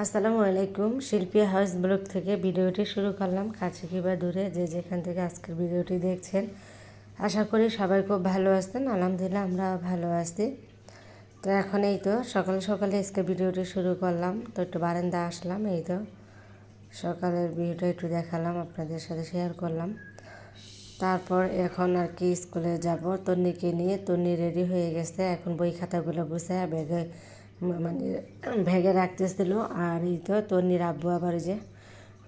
আসসালামু আলাইকুম। শিল্পী হাউস ব্লগ থেকে ভিডিওটি শুরু করলাম। কাছে কিংবা দূরে যে যেখান থেকে আজকের ভিডিওটি দেখছেন, আশা করি সবাই খুব ভালো আছেন। আলহামদুলিল্লাহ আমরা ভালো আছি। তো এখন এই তো সকালে সকালে আজকে ভিডিওটি শুরু করলাম। তো একটু বারান্দা আসলাম, এই তো সকালের ভিডিওটা একটু দেখালাম, আপনাদের সাথে শেয়ার করলাম। তারপর এখন আর কি স্কুলে যাব। তন্নিকে নিয়ে, তন্নি রেডি হয়ে গেছে। এখন বই খাতাগুলো গুছায় ব্যাগে রাখতেছিল। আর এই তো তন্নির আব্বু আবার যে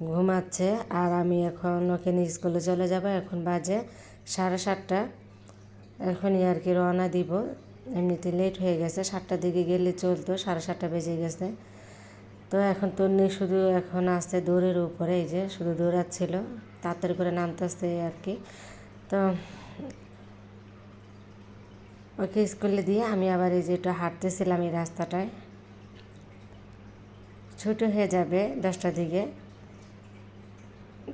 ঘুমাচ্ছে। আর আমি এখন ওকে নিয়ে স্কুলে চলে যাব। এখন বাজে 7:30। এখনই আর কি রওনা দিব। এমনিতে লেট হয়ে গেছে, 7টার দিকে গেলে চলতো, 7:30 বেজে গেছে। তো এখন তন্নি শুধু এখন আসছে দৌড়ের উপরে, এই যে শুধু দৌড়াচ্ছিল, তাড়াতাড়ি করে নামতেছে আর কি। তো ওকে স্কুলে দিয়ে আমি আবার এই যে একটু হাঁটতেছিলাম এই রাস্তাটায়। ছোটো হয়ে যাবে 10টার দিকে।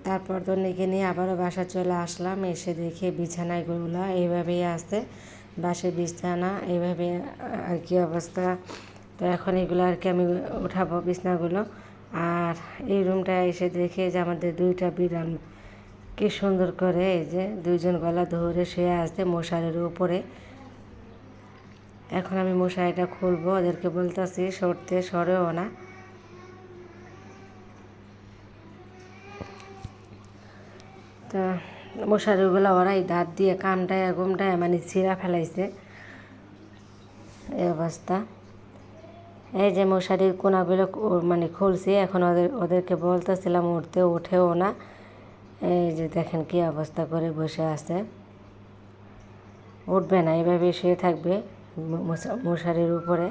তারপর তন্নিকে নিয়ে আবারও বাসা চলে আসলাম। এসে দেখে বিছানাগুলো এইভাবেই আছে, বাসে বিছানা এইভাবে আর কি অবস্থা। তো এখন এগুলো আর কি আমি উঠাবো বিছানাগুলো। আর এই রুমটা এসে দেখে যে আমাদের দুইটা বিড়াল কি সুন্দর করে এই যে দুইজন গলা ধরে শুয়ে আছে মশারির উপরে। এখন আমি মশারিটা খুলবো, ওদেরকে বলতেছি সরতে, সরেও না। তা মশারিগুলো ওরা এই দাঁত দিয়ে কামটায় ঘুমটায় মানে ছিঁড়া ফেলাইছে, এই অবস্থা। এই যে মশারির কোনাগুলো মানে খুলছি। এখন ওদেরকে বলতেছিলাম উঠতে, উঠেও না। এই যে দেখেন কি অবস্থা করে বসে আছে, উঠবে না, এইভাবে শুয়ে থাকবে মশারির উপরে।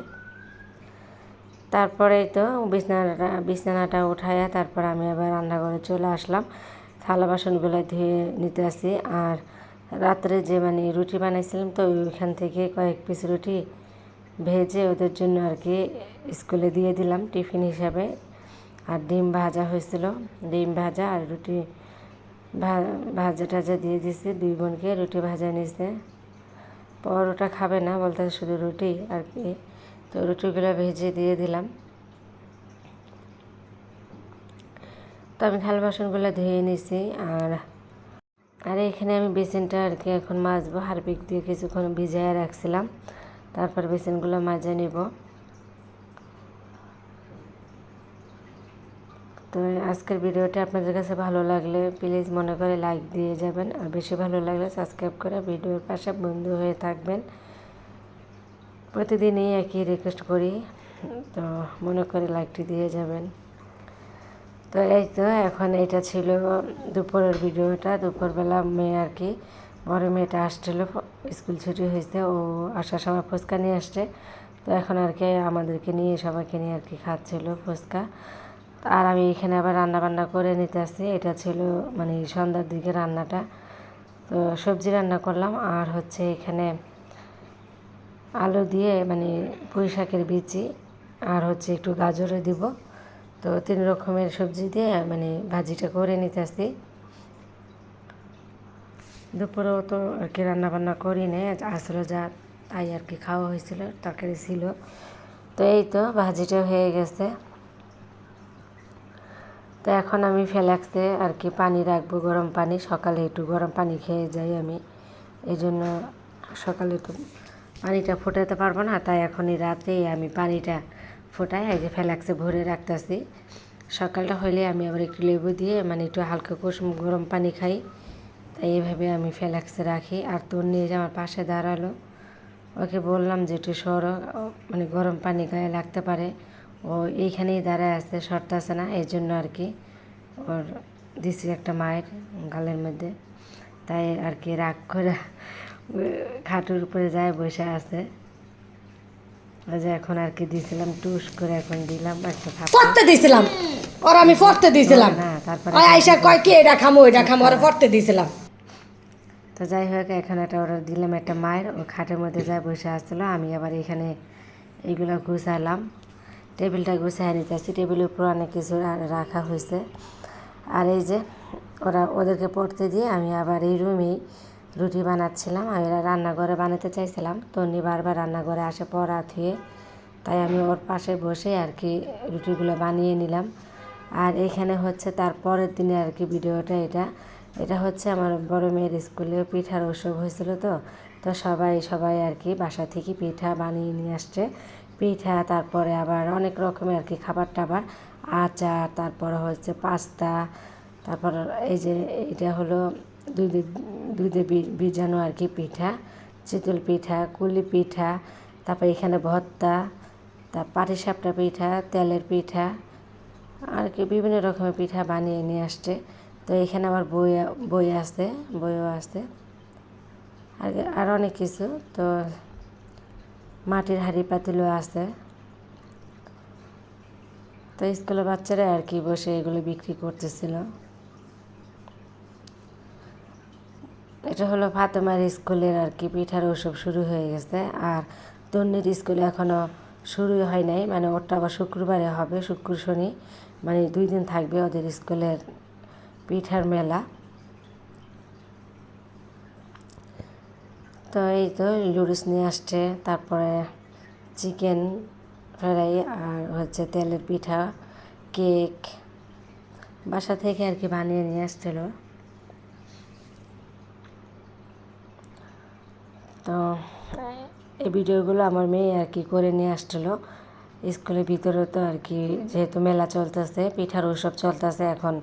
তারপরে তো বিছানাটা উঠাইয়া তারপর আমি আবার রান্নাঘরে চলে আসলাম। থালা বাসনগুলো ধুয়ে নিতে আসি। আর রাত্রে যে মানে রুটি বানাইছিলাম, তো ওইখান থেকে কয়েক পিস রুটি ভেজে ওদের জন্য আর কি স্কুলে দিয়ে দিলাম টিফিন হিসাবে। আর ডিম ভাজা হয়েছিল, ডিম ভাজা আর রুটি ভাজা টাজা দিয়ে দিছি। দুই বোনকে রুটি ভাজা নিয়েছে, পরোটা খাবে না, বলতে শুধু রুটি আর কি। তো রুটিগুলো ভেজে দিয়ে দিলাম। তো আমি থালা বাসনগুলো ধুয়ে নিছি। আর এখানে আমি বেসিনটা আর কি এখন মাজবো। হারপিক দিয়ে কিছুক্ষণ ভিজাইয়া রাখছিলাম, তারপর বেসিনগুলো মাজা নিব। তো আজকের ভিডিওটা আপনাদের কাছে ভালো লাগলে প্লিজ মনে করে লাইক দিয়ে যাবেন। আর বেশি ভালো লাগলে সাবস্ক্রাইব করে ভিডিওর পাশে বন্ধু হয়ে থাকবেন। প্রতিদিনই একই রিকোয়েস্ট করি, তো মনে করে লাইকটি দিয়ে যাবেন। তো এই তো এখন এটা ছিল দুপুরের ভিডিওটা। দুপুরবেলা মেয়ে আর কি, বড় মেয়েটা আসছিল, স্কুল ছুটি হয়েছে, ও আসার সময় ফুচকা নিয়ে আসছে। তো এখন আর কি আমাদেরকে নিয়ে সবাইকে নিয়ে আর কি খাচ্ছিল ফুচকা। আর আমি এখানে আবার রান্না বান্না করে নিতে আসছি। এটা ছিল মানে সন্ধ্যার দিকে রান্নাটা। তো সবজি রান্না করলাম, আর হচ্ছে এখানে আলু দিয়ে মানে পুঁই শাকের বিচি, আর হচ্ছে একটু গাজরও দিব। তো 3 রকমের সবজি দিয়ে মানে ভাজিটা করে নিতে আসছি। দুপুরেও তো আর কি রান্নাবান্না করি নে, আসলে যা তাই আর কি খাওয়া হয়েছিল, তরকারি ছিল। তো এই তো ভাজিটা হয়ে গেছে। তো এখন আমি ফ্লাক্সে আর কি পানি রাখবো, গরম পানি। সকালে একটু গরম পানি খেয়ে যাই আমি, এই জন্য সকালে তো পানিটা ফোটাতে পারবো না, তাই এখনই রাতেই আমি পানিটা ফোটাই এই যে ফ্লাক্সে ভরে রাখতেছি। সকালটা হলে আমি আবার একটু লেবু দিয়ে মানে একটু হালকা কুসুম গরম পানি খাই, তাই এইভাবে আমি ফ্লাক্সে রাখি। আর তোর নিয়ে যে আমার পাশে দাঁড়ালো, ওকে বললাম যে একটু সরো, মানে গরম পানি গায়ে লাগতে পারে। ও এইখানেই দাঁড়ায় আছে, সরতেছে না, এই জন্য আর কি ওর দিছি একটা মায়ের গালের মধ্যে। তাই আর কি রাগ করে খাটের উপরে যায় বসে আছে। যে এখন আর কি দিয়েছিলাম টুস করে, এখন দিলাম একটা পড়তে দিয়েছিলাম ওর, আমি পড়তে দিয়েছিলাম না। তারপরে আয়সা কয় কি এটা খামো ওইটা খামো, ওরা পড়তে দিয়েছিলাম। তো যাই হোক, এখন একটা অর্ডার দিলাম একটা মায়ের, ও খাটের মধ্যে যায় বসে আসছিলো। আমি আবার এখানে এইগুলো গুছালাম, টেবিলটা গুছিয়ে নিতেছি। টেবিলের উপর অনেক কিছু রাখা হয়েছে। আর এই যে ওদেরকে পড়তে দিয়ে আমি আবার এই রুমেই রুটি বানাচ্ছিলাম। আমি রান্নাঘরে বানাতে চাইছিলাম, তন্নি বারবার রান্নাঘরে আসে পড়া থুয়ে, তাই আমি ওর পাশে বসে আর কি রুটিগুলো বানিয়ে নিলাম। আর এখানে হচ্ছে তার পরের দিনে আর কি ভিডিওটা, এটা হচ্ছে আমার বড় মেয়ের স্কুলে পিঠার উৎসব হয়েছিল। তো সবাই আর কি বাসা থেকে পিঠা বানিয়ে নিয়ে আসছে। পিঠা, তারপরে আবার অনেক রকমের আর কি খাবার টাবার, আচার, তারপরে হচ্ছে পাস্তা, তারপর এই যে এটা হলো দুধে ভিজানো আর কি পিঠা, চিতল পিঠা, কুলি পিঠা, তারপর এখানে ভর্তা, তার পাটিসাপটা পিঠা, তেলের পিঠা আর কি বিভিন্ন রকমের পিঠা বানিয়ে নিয়ে আসছে। তো এখানে আবার বইও আছে আর অনেক কিছু। তো মাটির হাঁড়ি পাতিলও আছে। তো স্কুলের বাচ্চারা আর কি বসে এগুলো বিক্রি করতেছিল। এটা হলো ফাতেমার স্কুলের আর কি পিঠার উৎসব শুরু হয়ে গেছে। আর তন্নির স্কুলে এখনও শুরুই হয় নাই, মানে ওটা আবার শুক্রবারে হবে, শুক্র শনি, মানে 2 দিন থাকবে ওদের স্কুলের পিঠার মেলা। তো এই তো লুডুস নিয়ে আসছে, তারপরে চিকেন ফ্রাই আর হচ্ছে তেলের পিঠা, কেক বাসা থেকে আর কি বানিয়ে নিয়ে আসছিল। তো এই ভিডিওগুলো আমার মেয়ে আর কি করে নিয়ে আসছিলো স্কুলের ভিতরে। তো আর কি যেহেতু মেলা চলতেছে, পিঠার উৎসব চলতেছে, এখন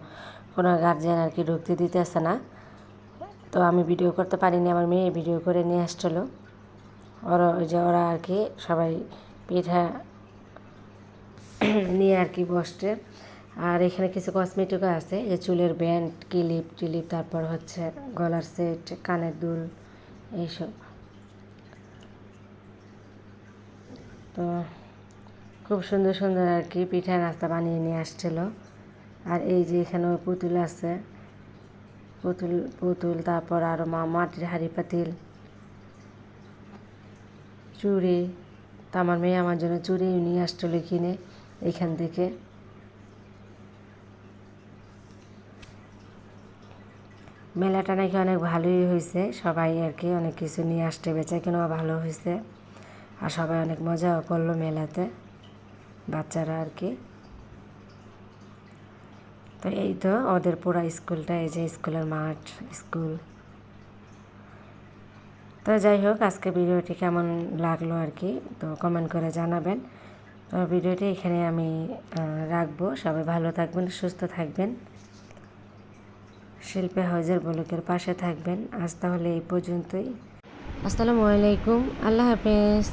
কোনো গার্জিয়ান আর কি ঢুকতে দিতেছে না। তো আমি ভিডিও করতে পারিনি, আমার মেয়ে ভিডিও করে নিয়ে আসছিলো। ওরা আর কি সবাই পিঠা নিয়ে আর কি বসছে। আর এখানে কিছু কসমেটিকও আছে, যে চুলের ব্যান্ড, টিলিপ, তারপর হচ্ছে গলার সেট, কানের দুল, এইসব। তো খুব সুন্দর সুন্দর আর কি পিঠা নাস্তা বানিয়ে নিয়ে আসছিল। আর এই যে এখানে পুতুল আছে, পুতুল তারপর আরও মাটির হাঁড়ি পাতিল, চুড়ি। তো আমার মেয়ে আমার জন্য চুড়ি নিয়ে আসছিল কিনে এইখান থেকে। মেলাটা নাকি অনেক ভালোই হয়েছে, সবাই আর কি অনেক কিছু নিয়ে আসতে, বেচা কেনাও ভালো হয়েছে। আর সবাই অনেক মজাও করলো মেলাতে, বাচ্চারা আর কি। তো এই তো ওদের পুরো স্কুলটা, এই যে স্কুলের মাঠ, স্কুল। তো যাই হোক, আজকে ভিডিওটি কেমন লাগলো আর কি, তো কমেন্ট করে জানাবেন। তো ভিডিওটি এখানে আমি রাখবো। সবাই ভালো থাকবেন, সুস্থ থাকবেন, শিল্পী হাউজের ব্লগের পাশে থাকবেন। আজ তাহলে এই পর্যন্তই। আসসালামু আলাইকুম, আল্লাহ হাফেজ।